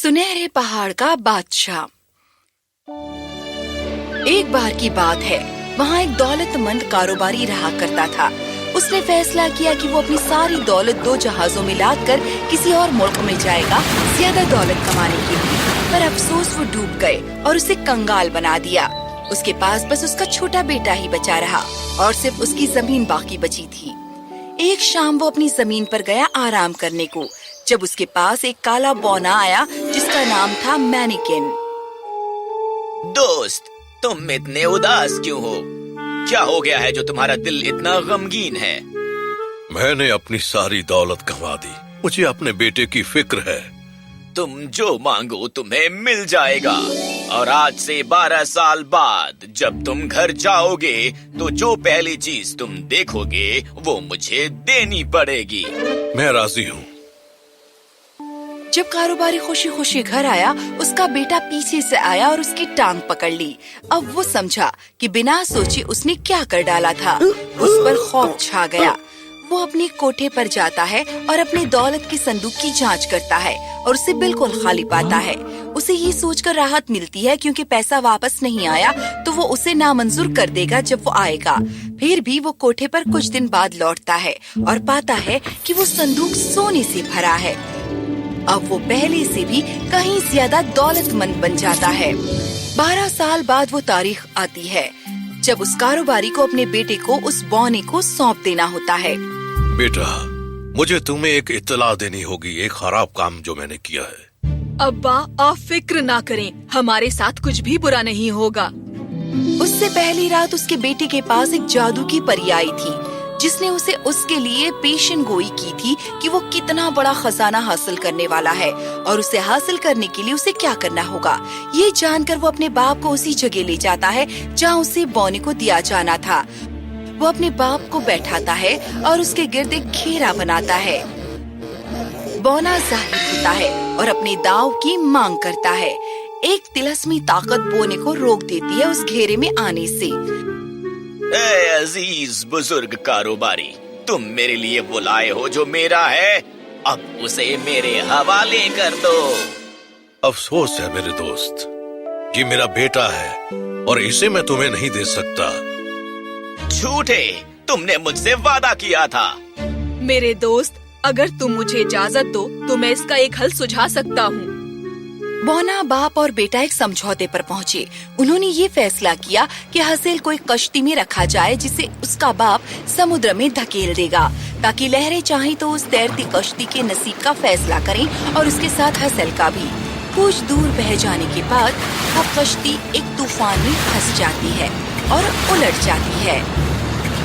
सुनहरे पहाड़ का बादशाह। एक बार की बात है, वहाँ एक दौलतमंद कारोबारी रहा करता था। उसने फैसला किया कि वो अपनी सारी दौलत 2 जहाजों में लादकर किसी और मुल्क में जाएगा ज्यादा दौलत कमाने के लिए। पर अफसोस वो डूब गए और उसे कंगाल बना दिया। उसके पास बस उसका छोटा बेटा ही बचा रहा और सिर्फ उसकी जमीन बाकी बची थी। एक शाम वो अपनी जमीन पर गया आराम करने को, जब उसके पास एक काला बौना आया जिसका नाम था मैनिकिन। दोस्त, तुम इतने उदास क्यों हो? क्या हो गया है जो तुम्हारा दिल इतना गमगीन है? मैंने अपनी सारी दौलत गंवा दी। मुझे अपने बेटे की फिक्र है। तुम जो मांगो तुम्हें मिल जाएगा। और आज से 12 साल बाद जब तुम घर जाओगे तो जो पहली चीज तुम देखोगे वो मुझे देनी पड़ेगी। मैं राजी हूँ। जब कारोबारी खुशी खुशी घर आया, उसका बेटा पीछे से आया और उसकी टांग पकड़ ली। अब वो समझा कि बिना सोचे उसने क्या कर डाला था। उस पर खौफ छा गया। वो अपने कोठे पर जाता है और अपने दौलत के संदूक की जांच करता है और उसे बिल्कुल खाली पाता है। उसे ये सोचकर राहत मिलती है क्योंकि पैसा वापस नहीं आया तो वो उसे नामंजूर कर देगा जब वो आएगा। फिर भी वो कोठे पर कुछ दिन बाद लौटता है और पाता है कि वो संदूक सोने से भरा है। अब वो पहले से भी कहीं ज्यादा दौलतमंद बन जाता है। 12 साल बाद वो तारीख आती है जब उस कारोबारी को अपने बेटे को उस बौने को सौंप देना होता है। बेटा, मुझे तुम्हें एक इत्तला देनी होगी, एक खराब काम जो मैंने किया है। अब्बा, आप फिक्र ना करें, हमारे साथ कुछ भी बुरा नहीं होगा। उससे पहली रात उसके बेटे के पास एक जादू की परी आई थी जिसने उसे उसके लिए पेशन गोई की थी कि वो कितना बड़ा खजाना हासिल करने वाला है और उसे हासिल करने के लिए उसे क्या करना होगा। ये जानकर वो अपने बाप को उसी जगह ले जाता है जहाँ उसे बौने को दिया जाना था। वो अपने बाप को बैठाता है और उसके गिर्द एक घेरा बनाता है। बौना जाहिर होता है और अपने दाव की मांग करता है। एक तिलस्मी ताकत बोने को रोक देती है उस घेरे में आने से। ए अजीज बुजुर्ग कारोबारी, तुम मेरे लिए वो लाए हो जो मेरा है, अब उसे मेरे हवाले कर दो। अफसोस है मेरे दोस्त, ये मेरा बेटा है और इसे मैं तुम्हें नहीं दे सकता। झूठे, तुमने मुझसे वादा किया था। मेरे दोस्त, अगर तुम मुझे इजाजत दो तो मैं इसका एक हल सुझा सकता हूँ। बौना बाप और बेटा एक समझौते पर पहुँचे। उन्होंने ये फैसला किया कि हसेल को एक कश्ती में रखा जाए जिसे उसका बाप समुद्र में धकेल देगा ताकि लहरें चाहें तो उस तैरती कश्ती के नसीब का फैसला करें और उसके साथ हसेल का भी। कुछ दूर बह जाने के बाद वो कश्ती एक तूफान में फंस जाती है और उलट जाती है।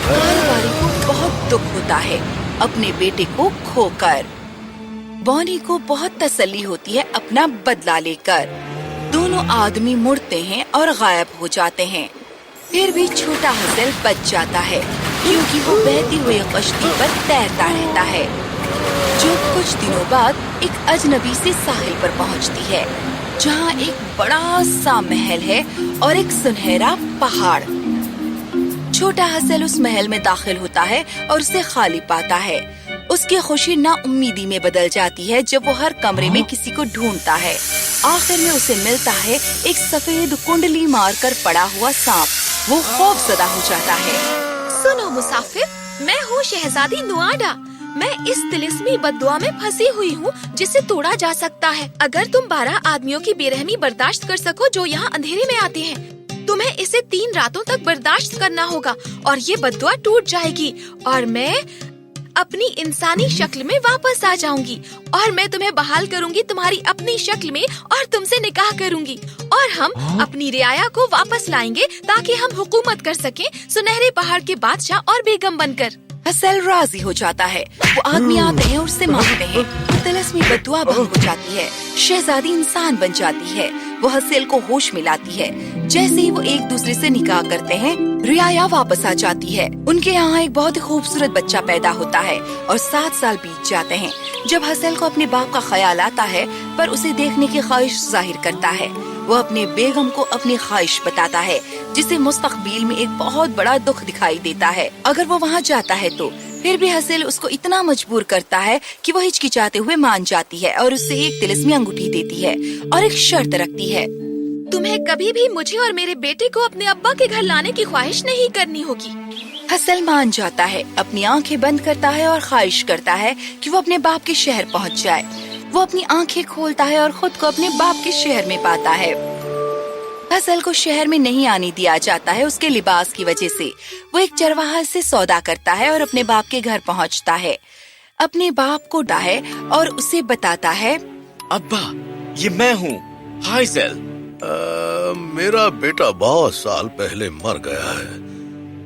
कारोबारी को बहुत दुख होता है अपने बेटे को खोकर। बौनी को बहुत तसल्ली होती है अपना बदला लेकर। दोनों आदमी मुड़ते हैं और गायब हो जाते हैं। फिर भी छोटा हसेल बच जाता है क्योंकि वो बहती हुई कश्ती पर तैरता रहता है जो कुछ दिनों बाद एक अजनबी से साहिल पर पहुंचती है जहां एक बड़ा सा महल है और एक सुनहरा पहाड़। छोटा हसेल उस महल में दाखिल होता है और उसे खाली पाता है। उसकी खुशी ना उम्मीदी में बदल जाती है जब वो हर कमरे में किसी को ढूंढता है। आखिर में उसे मिलता है एक सफेद कुंडली मारकर पड़ा हुआ सांप। वो खौफजदा हो जाता है। सुनो मुसाफिर, मैं हूँ शहजादी नुआडा। मैं इस तिलिस्मी बद्दुआ में फंसी हुई हूँ जिसे तोड़ा जा सकता है अगर तुम 12 आदमियों की बेरहमी बर्दाश्त कर सको जो यहाँ अंधेरे में आते हैं। तुम्हें इसे 3 रातों तक बर्दाश्त करना होगा और ये बद्दुआ टूट जाएगी और मैं अपनी इंसानी शक्ल में वापस आ जाऊंगी और मैं तुम्हें बहाल करूंगी तुम्हारी अपनी शक्ल में और तुमसे निकाह करूंगी और हम अपनी रियाया को वापस लाएंगे ताकि हम हुकूमत कर सकें सुनहरे पहाड़ के बादशाह और बेगम बनकर। हसेल राजी हो जाता है। वो आदमी आते हैं और उससे मांगते हैं। तिलस्मी बद्दुआ भंग हो जाती है। शहजादी इंसान बन जाती है। वो हसेल को होश में लाती है। जैसे ही वो एक दूसरे से निकाह करते हैं, रियाया वापस आ जाती है। उनके यहाँ एक बहुत ही खूबसूरत बच्चा पैदा होता है और 7 साल बीत जाते हैं। जब हसेल को अपने बाप का ख्याल आता है पर उसे देखने की ख्वाहिश जाहिर करता है। वो अपने बेगम को अपनी ख्वाहिश बताता है जिसे मुस्तकबिल में एक बहुत बड़ा दुख दिखाई देता है। अगर वो वहाँ जाता है तो फिर भी हसेल उसको इतना मजबूर करता है कि वो हिचकिचाते हुए मान जाती है और उससे एक तिलिस्मी अंगूठी देती है और एक शर्त रखती है। तुम्हें कभी भी मुझे और मेरे बेटे को अपने अब्बा के घर लाने की ख्वाहिश नहीं करनी होगी। हसल मान जाता है, अपनी आंखें बंद करता है और ख्वाहिश करता है कि वो अपने बाप के शहर पहुंच जाए। वो अपनी आंखें खोलता है और खुद को अपने बाप के शहर में पाता है। हसल को शहर में नहीं आने दिया जाता है उसके लिबास की वजह से। वो एक चरवाहा से सौदा करता है और अपने बाप के घर पहुंचता है। अपने बाप को डाहे और उसे बताता है, अब्बा, ये मैं हूँ, हाइजेल। मेरा बेटा बहुत साल पहले मर गया है।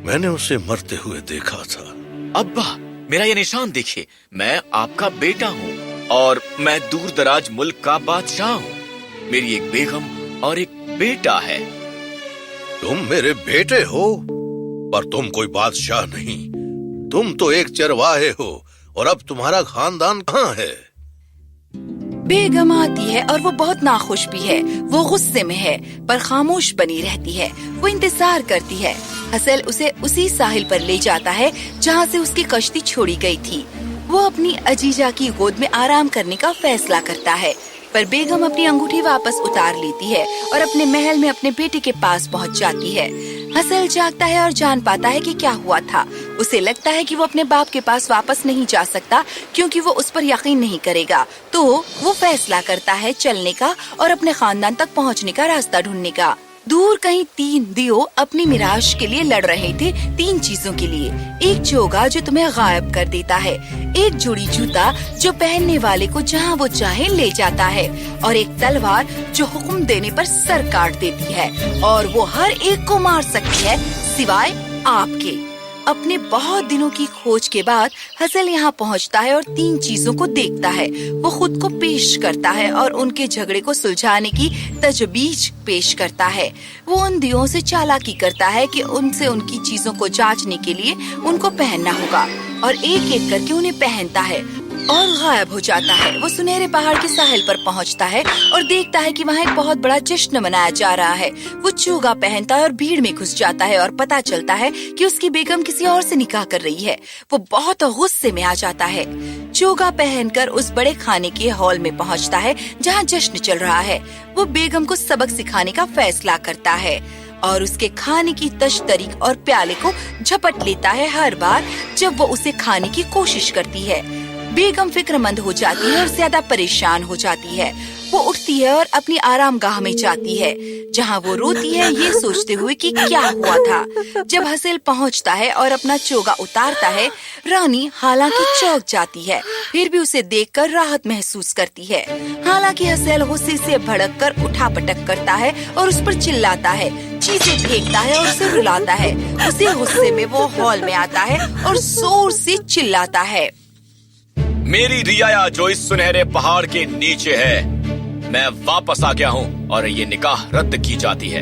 मैंने उसे मरते हुए देखा था। अब्बा, मेरा ये निशान देखिए, मैं आपका बेटा हूँ और मैं दूर दराज मुल्क का बादशाह हूँ। मेरी एक बेगम और एक बेटा है। तुम मेरे बेटे हो, पर तुम कोई बादशाह नहीं। तुम तो एक चरवाहे हो और अब तुम्हारा खानदान कहाँ है? बेगम आती है और वो बहुत नाखुश भी है। वो गुस्से में है पर खामोश बनी रहती है। वो इंतजार करती है। हसल उसे उसी साहिल पर ले जाता है जहाँ से उसकी कश्ती छोड़ी गई थी। वो अपनी अजीजा की गोद में आराम करने का फैसला करता है, पर बेगम अपनी अंगूठी वापस उतार लेती है और अपने महल में अपने बेटे के पास पहुँच जाती है। हसल जागता है और जान पाता है कि क्या हुआ था। उसे लगता है कि वो अपने बाप के पास वापस नहीं जा सकता क्योंकि वो उस पर यकीन नहीं करेगा। तो वो फैसला करता है चलने का और अपने खानदान तक पहुँचने का रास्ता ढूंढने का। दूर कहीं 3 दियो अपनी मिराश के लिए लड़ रहे थे 3 चीजों के लिए। एक चोगा जो तुम्हें गायब कर देता है, एक जोड़ी जूता जो पहनने वाले को जहाँ वो चाहे ले जाता है, और एक तलवार जो हुक्म देने पर सर काट देती है और वो हर एक को मार सकती है सिवाय आपके। अपने बहुत दिनों की खोज के बाद हसल यहाँ पहुँचता है और 3 चीजों को देखता है। वो खुद को पेश करता है और उनके झगड़े को सुलझाने की तजवीज पेश करता है। वो उन दियों से चालाकी करता है कि उनसे उनकी चीजों को जांचने के लिए उनको पहनना होगा और एक एक करके उन्हें पहनता है और गायब हो जाता है। वो सुनहरे पहाड़ के साहिल पर पहुंचता है और देखता है कि वहाँ एक बहुत बड़ा जश्न मनाया जा रहा है। वो चोगा पहनता है और भीड़ में घुस जाता है और पता चलता है कि उसकी बेगम किसी और से निकाह कर रही है। वो बहुत गुस्से में आ जाता है। चोगा पहनकर उस बड़े खाने के हॉल में पहुंचता है जहाँ जश्न चल रहा है। वो बेगम को सबक सिखाने का फैसला करता है और उसके खाने की तश्तरी और प्याले को झपट लेता है हर बार जब वो उसे खाने की कोशिश करती है। बेगम फिक्रमंद हो जाती है और ज्यादा परेशान हो जाती है। वो उठती है और अपनी आराम गाह में जाती है जहाँ वो रोती है ये सोचते हुए कि क्या हुआ था। जब हसल पहुँचता है और अपना चोगा उतारता है, रानी हालांकि चौंक जाती है, फिर भी उसे देखकर राहत महसूस करती है। हालांकि हसल गुस्से से भड़ककर उठापटक करता है और उस पर चिल्लाता है, चीजें फेंकता है और उसे रुलाता है। उसी गुस्से में वो हॉल में आता है और जोर से चिल्लाता है, मेरी रियाया जो इस सुनहरे पहाड़ के नीचे है, मैं वापस आ गया हूँ और ये निकाह रद्द की जाती है।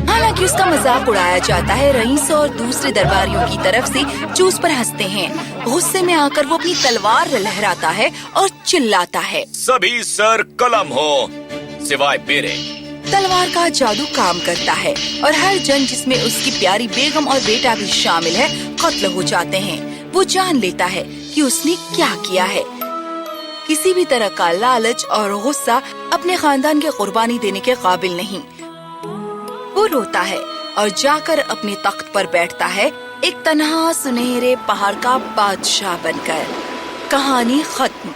हालांकि उसका मजाक उड़ाया जाता है। रईस और दूसरे दरबारियों की तरफ से जो उस पर हंसते हैं। गुस्से में आकर वो अपनी तलवार लहराता है और चिल्लाता है, सभी सर कलम हो सिवाय मेरे। तलवार का जादू काम करता है और हर जन जिसमें उसकी प्यारी बेगम और बेटा भी शामिल है कत्ल हो जाते हैं। वो जान लेता है कि उसने क्या किया है। किसी भी तरह का लालच और गुस्सा अपने खानदान के कुर्बानी देने के काबिल नहीं। वो रोता है और जाकर अपने तख्त पर बैठता है एक तन्हा सुनहरे पहाड़ का बादशाह बनकर। कहानी खत्म।